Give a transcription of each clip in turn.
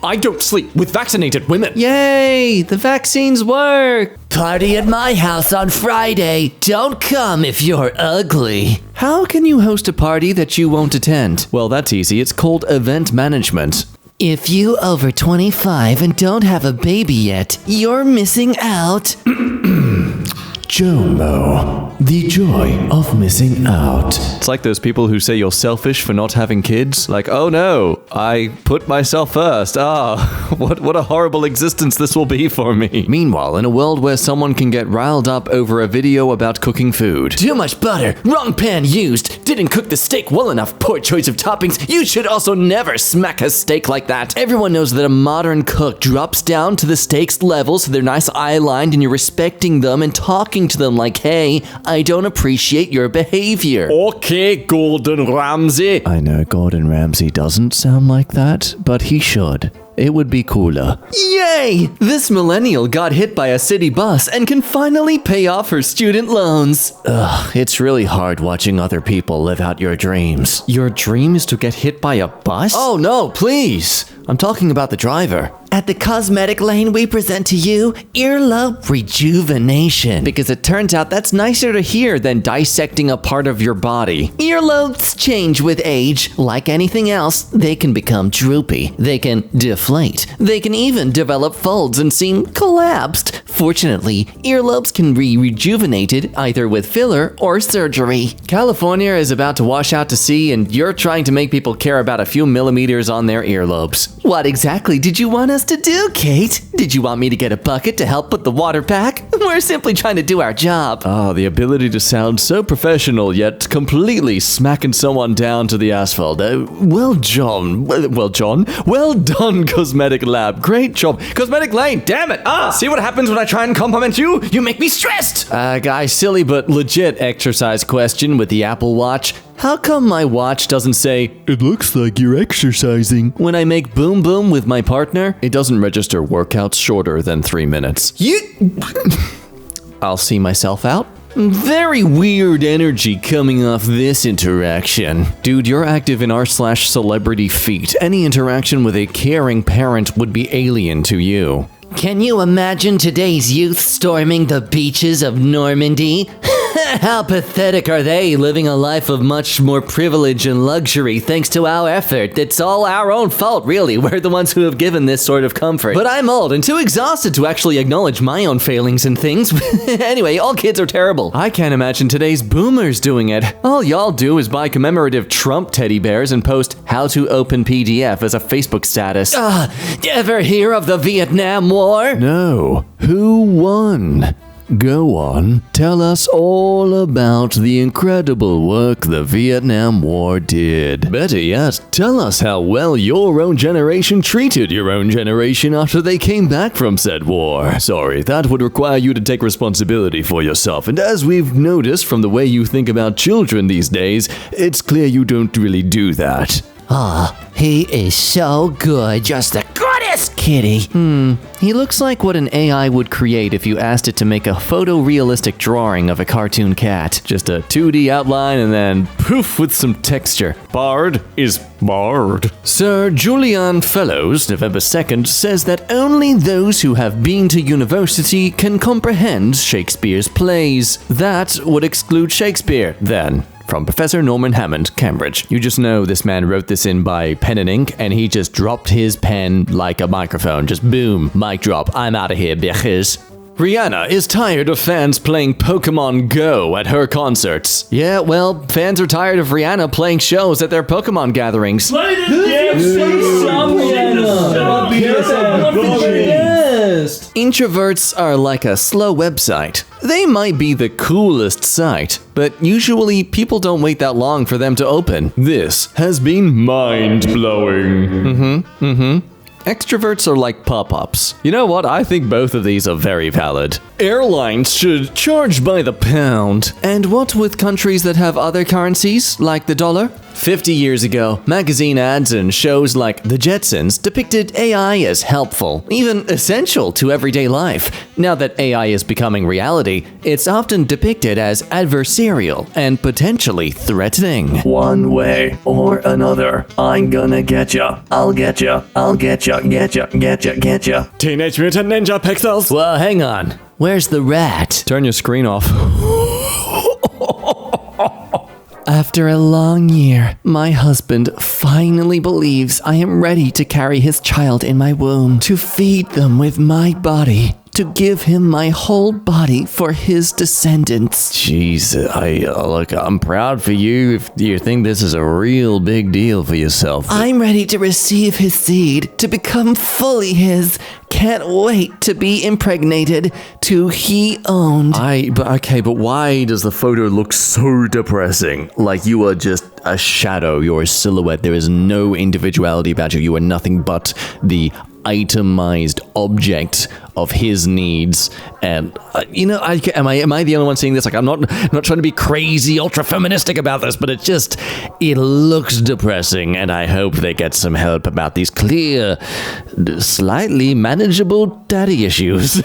I don't sleep with vaccinated women. Yay! The vaccines work! Party at my house on Friday. Don't come if you're ugly. How can you host a party that you won't attend? Well, that's easy. It's called event management. If you over 25 and don't have a baby yet, you're missing out. JOMO, the joy of missing out. It's like those people who say you're selfish for not having kids. Like, oh no, I put myself first. What a horrible existence this will be for me. Meanwhile, in a world where someone can get riled up over a video about cooking food. Too much butter, wrong pan used, didn't cook the steak well enough, poor choice of toppings. You should also never smack a steak like that. Everyone knows that a modern cook drops down to the steak's level so they're nice eye-lined and you're respecting them and talking to them like, hey, I don't appreciate your behavior. Okay, Gordon Ramsay. I know Gordon Ramsay doesn't sound like that, but he should. It would be cooler. Yay! This millennial got hit by a city bus and can finally pay off her student loans. Ugh, it's really hard watching other people live out your dreams. Your dream is to get hit by a bus? Oh no, please! I'm talking about the driver. At the cosmetic lane, we present to you earlobe rejuvenation. Because it turns out that's nicer to hear than dissecting a part of your body. Earlobes change with age. Like anything else, they can become droopy. They can deflate. They can even develop folds and seem collapsed. Fortunately, earlobes can be rejuvenated either with filler or surgery. California is about to wash out to sea and you're trying to make people care about a few millimeters on their earlobes. What exactly did you want us to do, Kate? Did you want me to get a bucket to help put the water back? We're simply trying to do our job. The ability to sound so professional yet completely smacking someone down to the asphalt. Well done, Cosmetic Lab. Great job. Cosmetic Lane, damn it. See what happens when I try and compliment you? You make me stressed. Guys, silly but legit exercise question with the Apple Watch. How come my watch doesn't say, "It looks like you're exercising"? When I make boom boom with my partner, it doesn't register workouts shorter than 3 minutes. I'll see myself out. Very weird energy coming off this interaction. Dude, you're active in r/celebrity feet. Any interaction with a caring parent would be alien to you. Can you imagine today's youth storming the beaches of Normandy? How pathetic are they, living a life of much more privilege and luxury thanks to our effort. It's all our own fault, really. We're the ones who have given this sort of comfort. But I'm old and too exhausted to actually acknowledge my own failings and things. Anyway, all kids are terrible. I can't imagine today's boomers doing it. All y'all do is buy commemorative Trump teddy bears and post "How to Open PDF" as a Facebook status. Ever hear of the Vietnam War? No. Who won? Go on, tell us all about the incredible work the Vietnam War did. Better yet, tell us how well your own generation treated your own generation after they came back from said war. Sorry, that would require you to take responsibility for yourself, and as we've noticed from the way you think about children these days, it's clear you don't really do that. He is so good. Just the goodest kitty. He looks like what an AI would create if you asked it to make a photorealistic drawing of a cartoon cat. Just a 2D outline and then poof with some texture. Bard is barred. Sir Julian Fellows, November 2nd, says that only those who have been to university can comprehend Shakespeare's plays. That would exclude Shakespeare, then. From Professor Norman Hammond, Cambridge. You just know this man wrote this in by pen and ink, and he just dropped his pen like a microphone. Just boom, mic drop. I'm out of here, bitches. Rihanna is tired of fans playing Pokemon Go at her concerts. Yeah, well, fans are tired of Rihanna playing shows at their Pokemon gatherings. Play this game, Introverts are like a slow website. They might be the coolest site, but usually people don't wait that long for them to open. This has been mind-blowing. Extroverts are like pop-ups. You know what? I think both of these are very valid. Airlines should charge by the pound. And what with countries that have other currencies, like the dollar? 50 years ago, magazine ads and shows like The Jetsons depicted AI as helpful, even essential to everyday life. Now that AI is becoming reality, it's often depicted as adversarial and potentially threatening. One way or another, I'm gonna get ya. I'll get ya. I'll get ya. Get ya. Get ya. Get ya. Teenage Mutant Ninja Pixels. Well, hang on. Where's the rat? Turn your screen off. After a long year, my husband finally believes I am ready to carry his child in my womb, to feed them with my body, to give him my whole body for his descendants. Jeez, look, I'm proud for you if you think this is a real big deal for yourself. I'm ready to receive his seed, to become fully his. Can't wait to be impregnated, to he owned. But why does the photo look so depressing? Like you are just a shadow, you're a silhouette. There is no individuality about you. You are nothing but the itemized object of his needs. And am I the only one seeing this? Like, I'm not trying to be crazy ultra feministic about this, but it looks depressing, and I hope they get some help about these clear, slightly manageable daddy issues.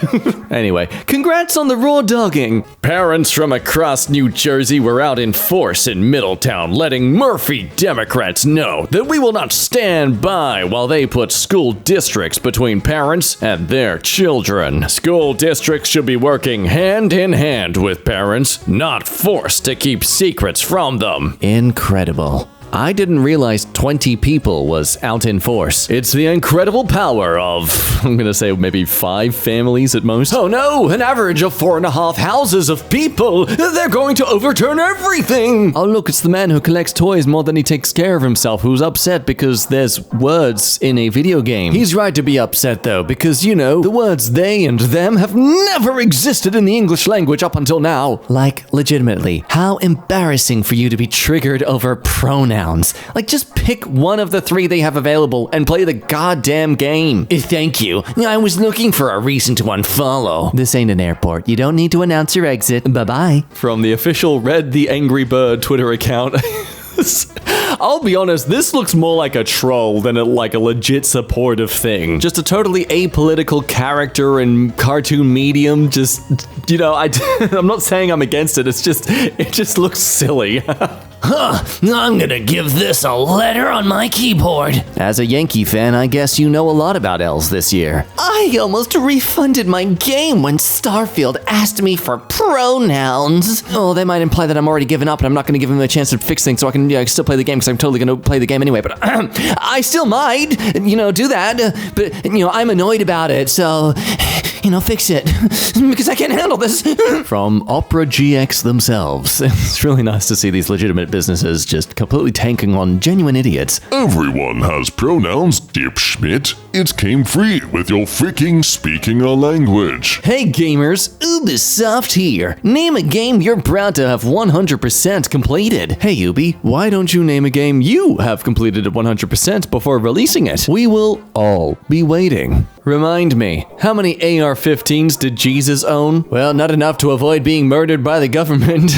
Anyway, congrats on the raw dogging. Parents from across New Jersey were out in force in Middletown, letting Murphy Democrats know that we will not stand by while they put school districts between parents and their children. School districts should be working hand in hand with parents, not forced to keep secrets from them. Incredible. I didn't realize 20 people was out in force. It's the incredible power of, I'm gonna say maybe 5 families at most. Oh no, an average of 4.5 houses of people. They're going to overturn everything. Oh look, it's the man who collects toys more than he takes care of himself, who's upset because there's words in a video game. He's right to be upset though, because the words they and them have never existed in the English language up until now. Like, legitimately, how embarrassing for you to be triggered over pronouns. Like, just pick one of the 3 they have available and play the goddamn game. Thank you. I was looking for a reason to unfollow. This ain't an airport. You don't need to announce your exit. Bye-bye. From the official Red the Angry Bird Twitter account. I'll be honest, this looks more like a troll than a legit supportive thing. Just a totally apolitical character in cartoon medium. I'm not saying I'm against it. It just looks silly. I'm gonna give this a letter on my keyboard. As a Yankee fan, I guess you know a lot about L's this year. I almost refunded my game when Starfield asked me for pronouns. Oh, they might imply that I'm already given up and I'm not gonna give him a chance to fix things so I can still play the game because I'm totally gonna play the game anyway. But I still might, do that. But, I'm annoyed about it, so... fix it. Because I can't handle this. From Opera GX themselves. It's really nice to see these legitimate businesses just completely tanking on genuine idiots. Everyone has pronouns, dipschmidt. It came free with your freaking speaking a language. Hey gamers, Ubisoft here. Name a game you're proud to have 100% completed. Hey Ubi, why don't you name a game you have completed at 100% before releasing it? We will all be waiting. Remind me, how many AR-15s did Jesus own? Well, not enough to avoid being murdered by the government.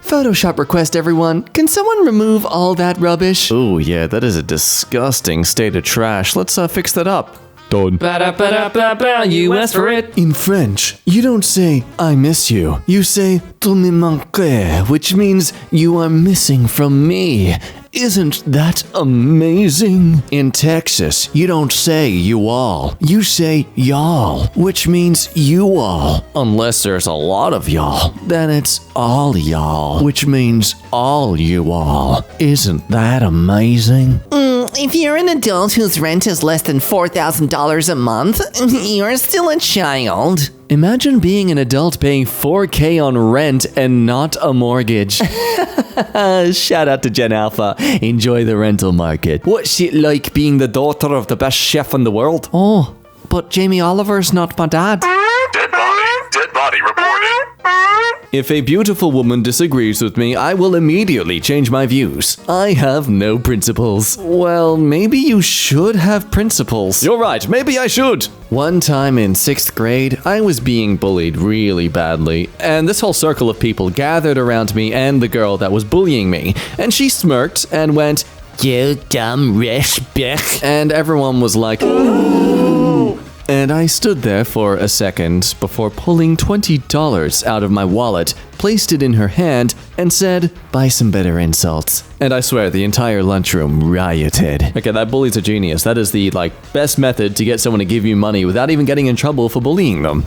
Photoshop request, everyone. Can someone remove all that rubbish? Oh yeah, that is a disgusting state of trash. Let's fix that up. Done. You asked for it. In French, you don't say, I miss you. You say, tu me manques, which means you are missing from me. Isn't that amazing? In Texas, you don't say you all. You say y'all, which means you all. Unless there's a lot of y'all. Then it's all y'all, which means all you all. Isn't that amazing? If you're an adult whose rent is less than $4,000 a month, you're still a child. Imagine being an adult paying $4,000 on rent and not a mortgage. Shout out to Gen Alpha. Enjoy the rental market. What's it like being the daughter of the best chef in the world? Oh, but Jamie Oliver's not my dad. Dead body reported. If a beautiful woman disagrees with me, I will immediately change my views. I have no principles. Well, maybe you should have principles. You're right, maybe I should. One time in 6th grade, I was being bullied really badly, and this whole circle of people gathered around me and the girl that was bullying me, and she smirked and went, "You dumb rich bitch." And everyone was like, "Ooh." And I stood there for a second before pulling $20 out of my wallet, placed it in her hand, and said, "Buy some better insults." And I swear the entire lunchroom rioted. Okay, that bully's a genius. That is the, best method to get someone to give you money without even getting in trouble for bullying them.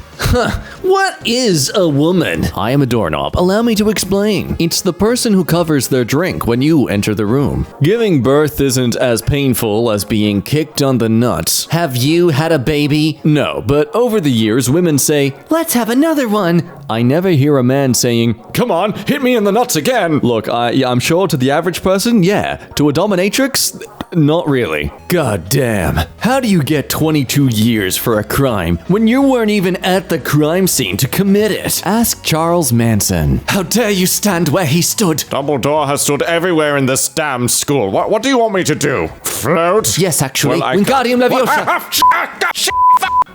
What is a woman? I am a doorknob. Allow me to explain. It's the person who covers their drink when you enter the room. Giving birth isn't as painful as being kicked on the nuts. Have you had a baby? No, but over the years, women say, Let's have another one. I never hear a man saying, "Come on, hit me in the nuts again." Look, I'm sure to the average person, yeah. To a dominatrix, not really. God damn. How do you get 22 years for a crime when you weren't even at the crime scene to commit it? Ask Charles Manson. How dare you stand where he stood? Dumbledore has stood everywhere in this damn school. What do you want me to do? Float? Yes, actually. Well, Wingardium Leviosa.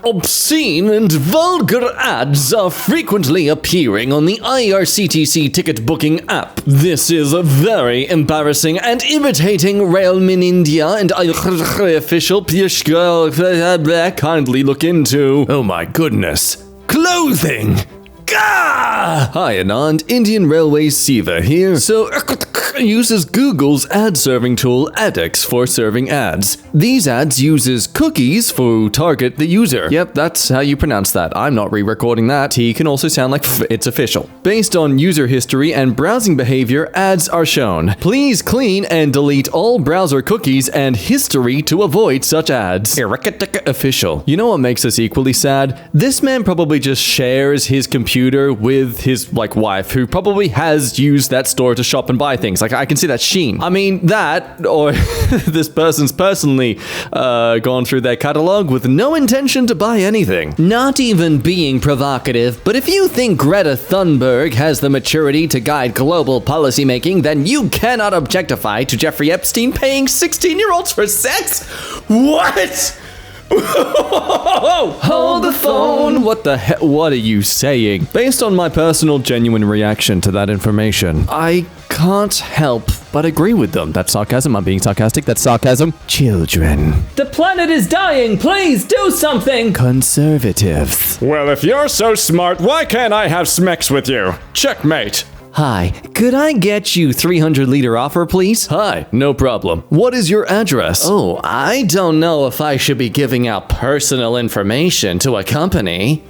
Obscene and vulgar ads are frequently appearing on the IRCTC ticket booking app. This is very embarrassing and imitating Railmin India and official kindly look into. Oh my goodness. Clothing! Gah! Hi Anand, Indian Railways Siva here. So, uses Google's ad serving tool AdX for serving ads. These ads uses cookies to target the user. Yep, that's how you pronounce that. I'm not re-recording that. He can also sound like it's official. Based on user history and browsing behavior, ads are shown. Please clean and delete all browser cookies and history to avoid such ads. Official. You know what makes us equally sad? This man probably just shares his computer with his wife, who probably has used that store to shop and buy things. I can see that sheen. I mean, that, or this person's personally gone through their catalog with no intention to buy anything. Not even being provocative, but if you think Greta Thunberg has the maturity to guide global policymaking, then you cannot objectify to Jeffrey Epstein paying 16-year-olds for sex? What? Hold the phone! What the hell? What are you saying? Based on my personal genuine reaction to that information, I can't help but agree with them. That's sarcasm. I'm being sarcastic. That's sarcasm. Children. The planet is dying. Please do something. Conservatives. Well, if you're so smart, why can't I have smex with you? Checkmate. Hi, could I get you 300-liter offer, please? Hi, no problem. What is your address? Oh, I don't know if I should be giving out personal information to a company.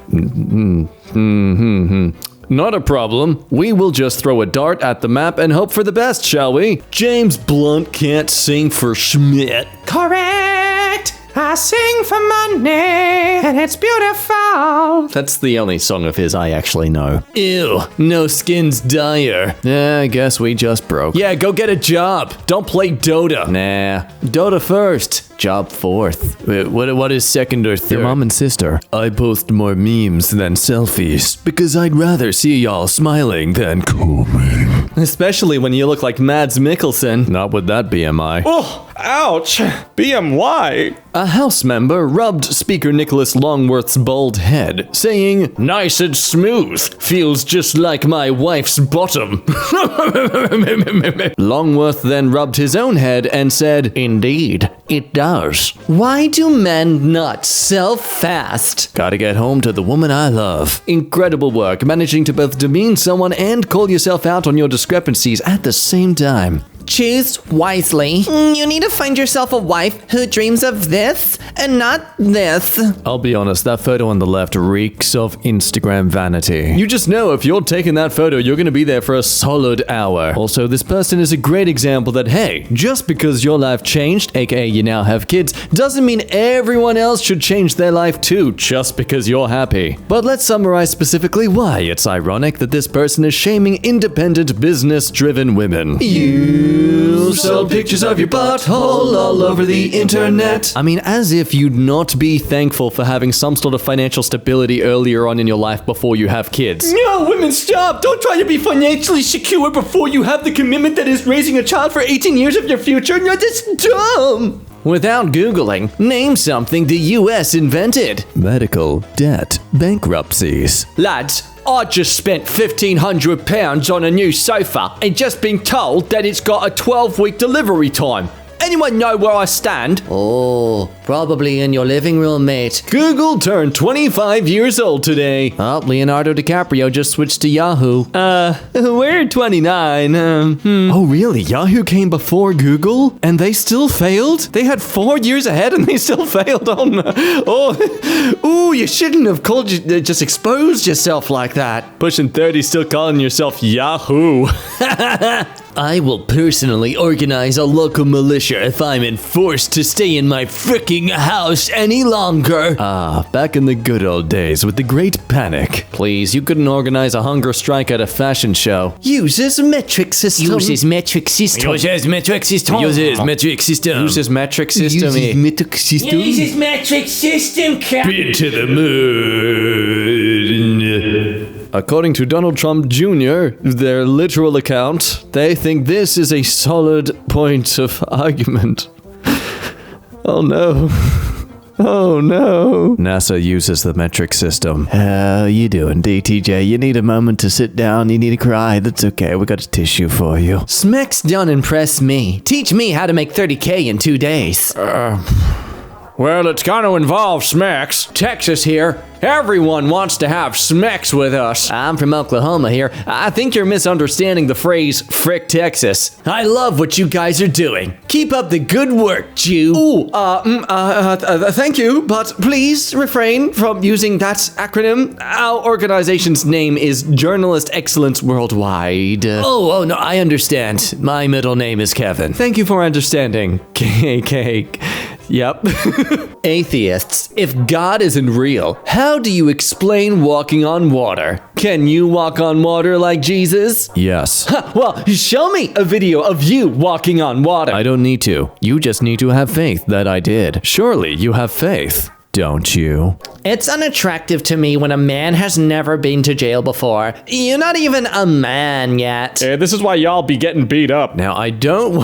Not a problem. We will just throw a dart at the map and hope for the best, shall we? James Blunt can't sing for Schmidt. Correct! I sing for money, and it's beautiful. That's the only song of his I actually know. Ew, no skin's dire. I guess we just broke. Yeah, go get a job. Don't play Dota. Nah, Dota first. Job fourth. Wait, what is second or third? Your mom and sister. I post more memes than selfies because I'd rather see y'all smiling than coming. Especially when you look like Mads Mikkelsen. Not with that BMI. Oh, ouch. BMY. A House member rubbed Speaker Nicholas Longworth's bald head, saying, "Nice and smooth. Feels just like my wife's bottom." Longworth then rubbed his own head and said, "Indeed, it does." Why do men not sell fast? Gotta get home to the woman I love. Incredible work managing to both demean someone and call yourself out on your discrepancies at the same time. Choose wisely. You need to find yourself a wife who dreams of this and not this. I'll be honest, that photo on the left reeks of Instagram vanity. You just know if you're taking that photo, you're gonna be there for a solid hour. Also, this person is a great example that, hey, just because your life changed, aka you now have kids, doesn't mean everyone else should change their life too, just because you're happy. But let's summarize specifically why it's ironic that this person is shaming independent, business-driven women. You You sell pictures of your butthole all over the internet. I mean, as if you'd not be thankful for having some sort of financial stability earlier on in your life before you have kids. No, women, stop! Don't try to be financially secure before you have the commitment that is raising a child for 18 years of your future. No, that's dumb! Without Googling, name something the US invented. Medical debt bankruptcies. Lads, I just spent £1,500 on a new sofa and just been told that it's got a 12-week delivery time. Anyone know where I stand? Oh, probably in your living room, mate. Google turned 25 years old today. Oh, Leonardo DiCaprio just switched to Yahoo. We're 29. Oh, really? Yahoo came before Google? And they still failed? They had 4 years ahead and they still failed? Oh, no. Ooh, you shouldn't have just exposed yourself like that. Pushing 30, still calling yourself Yahoo. I will personally organize a local militia if I'm enforced to stay in my freaking house any longer. Back in the good old days with the Great Panic. Please, you couldn't organize a hunger strike at a fashion show. Uses metric system. Uses metric system. Uses metric system. Uses metric system. Uses metric system. Uses metric system. Uses metric system, Been to the moon. According to Donald Trump Jr., their literal account, they think this is a solid point of argument. Oh no. Oh no. NASA uses the metric system. How you doing, DTJ? You need a moment to sit down, you need to cry. That's okay, we got a tissue for you. Smecks don't impress me. Teach me how to make 30K in 2 days. Well, it's gonna involve smacks. Texas here. Everyone wants to have smacks with us. I'm from Oklahoma here. I think you're misunderstanding the phrase, frick Texas. I love what you guys are doing. Keep up the good work, Jew. Ooh, thank you, but please refrain from using that acronym. Our organization's name is Journalist Excellence Worldwide. Oh, no, I understand. My middle name is Kevin. Thank you for understanding. KK. Yep. Atheists, if God isn't real, how do you explain walking on water? Can you walk on water like Jesus? Yes. Well, show me a video of you walking on water. I don't need to. You just need to have faith that I did. Surely you have faith, don't you? It's unattractive to me when a man has never been to jail before. You're not even a man yet. This is why y'all be getting beat up. Now, I don't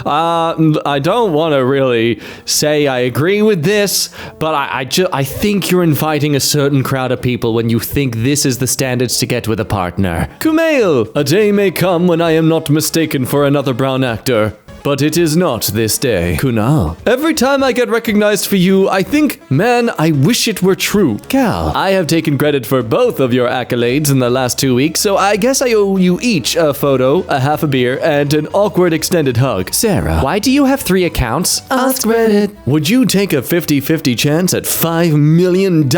want to really say I agree with this, but I think you're inviting a certain crowd of people when you think this is the standards to get with a partner. Kumail, a day may come when I am not mistaken for another brown actor. But it is not this day. Kunal, every time I get recognized for you, I think, man, I wish it were true. Cal, I have taken credit for both of your accolades in the last 2 weeks, so I guess I owe you each a photo, a half a beer, and an awkward extended hug. Sarah, Why do you have 3 accounts? ask Reddit. Would you take a 50-50 chance at $5 million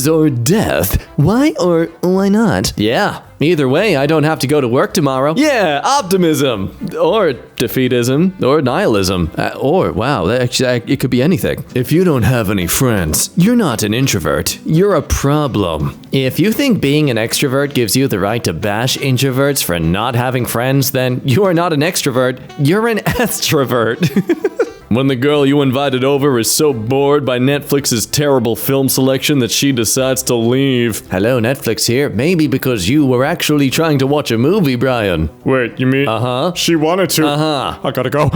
or death? Why or why not? Yeah. Either way, I don't have to go to work tomorrow. Yeah, optimism. Or defeatism. Or nihilism. Or, wow, it could be anything. If you don't have any friends, you're not an introvert. You're a problem. If you think being an extrovert gives you the right to bash introverts for not having friends, then you are not an extrovert. You're an extrovert. When the girl you invited over is so bored by Netflix's terrible film selection that she decides to leave. Hello, Netflix here. Maybe because you were actually trying to watch a movie, Brian. Wait, you mean? She wanted to. I gotta go.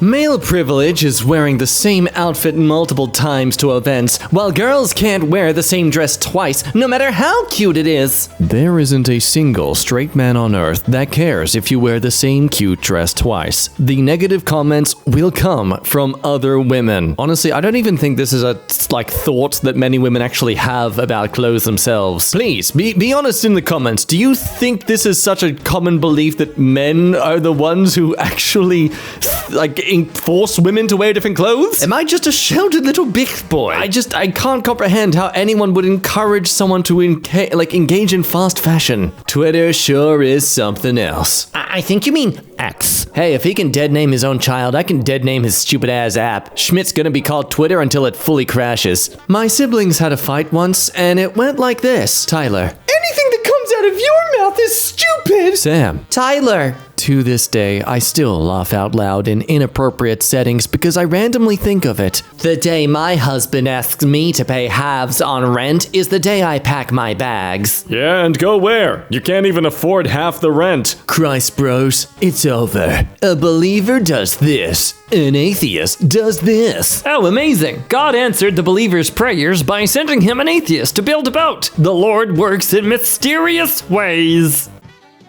Male privilege is wearing the same outfit multiple times to events, while girls can't wear the same dress twice, no matter how cute it is. There isn't a single straight man on earth that cares if you wear the same cute dress twice. The negative comments will come from other women. Honestly, I don't even think this is a thought that many women actually have about clothes themselves. Please, be honest in the comments. Do you think this is such a common belief that men are the ones who actually force women to wear different clothes? Am I just a sheltered little bitch boy? I can't comprehend how anyone would encourage someone to engage in fast fashion. Twitter sure is something else. I think you mean X. Hey, if he can dead name his own child, I can dead name his stupid ass app. Schmidt's gonna be called Twitter until it fully crashes. My siblings had a fight once, and it went like this. Tyler. Anything that comes out of your mouth is stupid! Sam. Tyler. To this day, I still laugh out loud in inappropriate settings because I randomly think of it. The day my husband asks me to pay halves on rent is the day I pack my bags. Yeah, and go where? You can't even afford half the rent. Christ, bros, it's over. A believer does this. An atheist does this. Oh, amazing. God answered the believer's prayers by sending him an atheist to build a boat. The Lord works in mysterious ways.